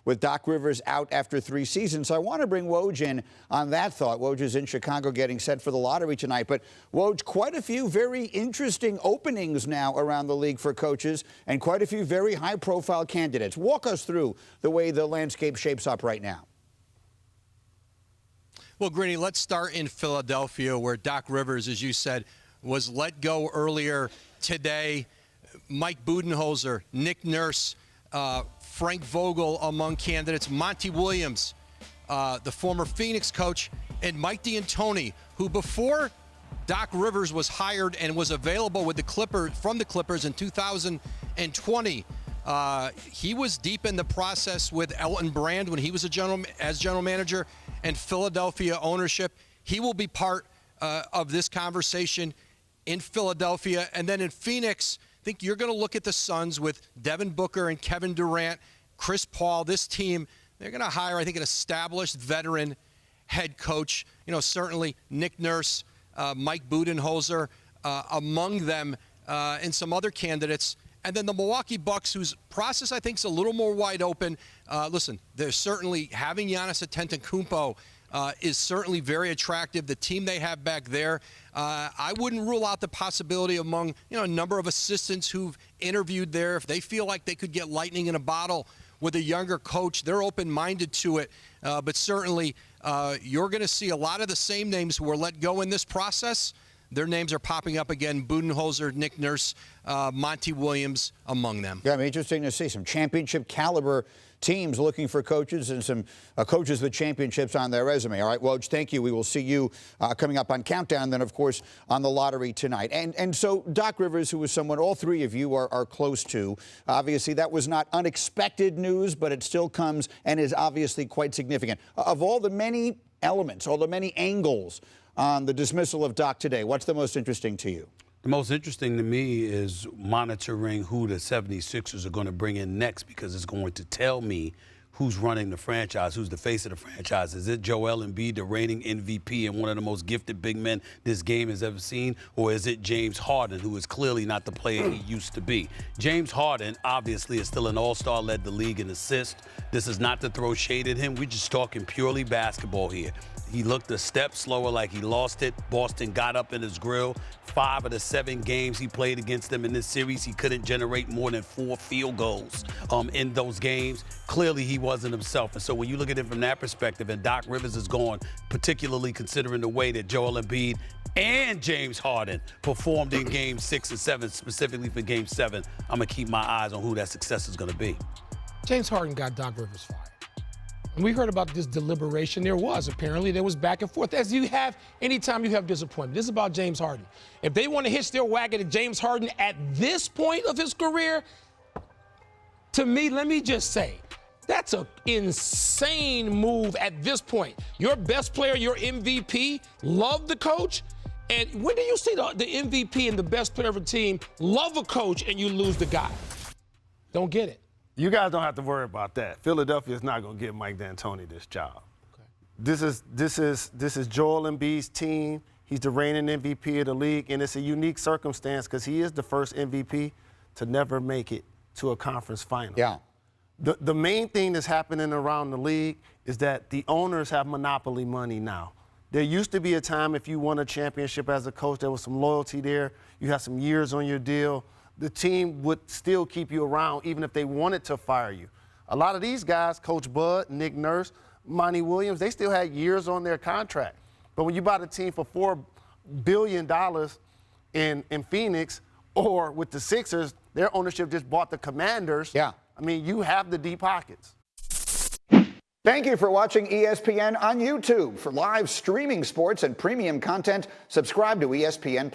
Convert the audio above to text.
with Doc Rivers out after 3 seasons. So I want to bring Woj in on that thought. Woj is in Chicago getting set for the lottery tonight. But Woj, quite a few very interesting openings now around the league for coaches and quite a few very high-profile candidates. Walk us through the way the landscape shapes up right now. Well, Greeny, let's start in Philadelphia, where Doc Rivers, as you said, was let go earlier today. Mike Budenholzer, Nick Nurse, Frank Vogel among candidates, Monty Williams, the former Phoenix coach, and Mike D'Antoni, who before Doc Rivers was hired and was available with the Clippers in 2020, he was deep in the process with Elton Brand when he was general manager and Philadelphia ownership. He will be part of this conversation in Philadelphia. And then in Phoenix, I think you're going to look at the Suns with Devin Booker and Kevin Durant, Chris Paul. This team, they're going to hire, I think, an established veteran head coach. You know, certainly Nick Nurse, Mike Budenholzer among them, and some other candidates. And then the Milwaukee Bucks, whose process I think is a little more wide open. Listen, they're certainly having Giannis Antetokounmpo is certainly very attractive. The team they have back there, I wouldn't rule out the possibility among a number of assistants who've interviewed there. If they feel like they could get lightning in a bottle with a younger coach, they're open-minded to it. But certainly, you're going to see a lot of the same names who were let go in this process. Their names are popping up again: Budenholzer, Nick Nurse, Monty Williams among them. Yeah, interesting to see some championship caliber teams looking for coaches and some coaches with championships on their resume. All right, Woj, thank you. We will see you coming up on Countdown, then, of course, on the lottery tonight. And so Doc Rivers, who is someone all three of you are close to, obviously that was not unexpected news, but it still comes and is obviously quite significant. Of all the many elements, all the many angles on the dismissal of Doc today, what's the most interesting to you? The most interesting to me is monitoring who the 76ers are going to bring in next, because it's going to tell me who's running the franchise, who's the face of the franchise. Is it Joel Embiid, the reigning MVP and one of the most gifted big men this game has ever seen, or is it James Harden, who is clearly not the player he used to be? James Harden obviously is still an all-star, led the league in assists. This is not to throw shade at him. We're just talking purely basketball here. He looked a step slower, like he lost it. Boston got up in his grill. 5 of the 7 games he played against them in this series, he couldn't generate more than 4 field goals in those games. Clearly, he wasn't himself. And so when you look at it from that perspective, and Doc Rivers is gone, particularly considering the way that Joel Embiid and James Harden performed in Game 6 and 7, specifically for Game 7, I'm going to keep my eyes on who that success is going to be. James Harden got Doc Rivers fired. And we heard about this deliberation. There was back and forth, as you have anytime you have disappointment. This is about James Harden. If they want to hitch their wagon to James Harden at this point of his career, to me, let me just say, that's an insane move at this point. Your best player, your MVP, love the coach. And when do you see the MVP and the best player of a team love a coach and you lose the guy? Don't get it. You guys don't have to worry about that. Philadelphia is not going to give Mike D'Antoni this job. Okay. This is Joel Embiid's team. He's the reigning MVP of the league, and it's a unique circumstance because he is the first MVP to never make it to a conference final. Yeah. The main thing that's happening around the league is that the owners have monopoly money now. There used to be a time if you won a championship as a coach, there was some loyalty there. You had some years on your deal. The team would still keep you around even if they wanted to fire you. A lot of these guys, Coach Bud, Nick Nurse, Monty Williams, they still had years on their contract. But when you bought a team for $4 billion in Phoenix, or with the Sixers, their ownership just bought the Commanders. Yeah. I mean, you have the deep pockets. Thank you for watching ESPN on YouTube. For live streaming sports and premium content, subscribe to ESPN+.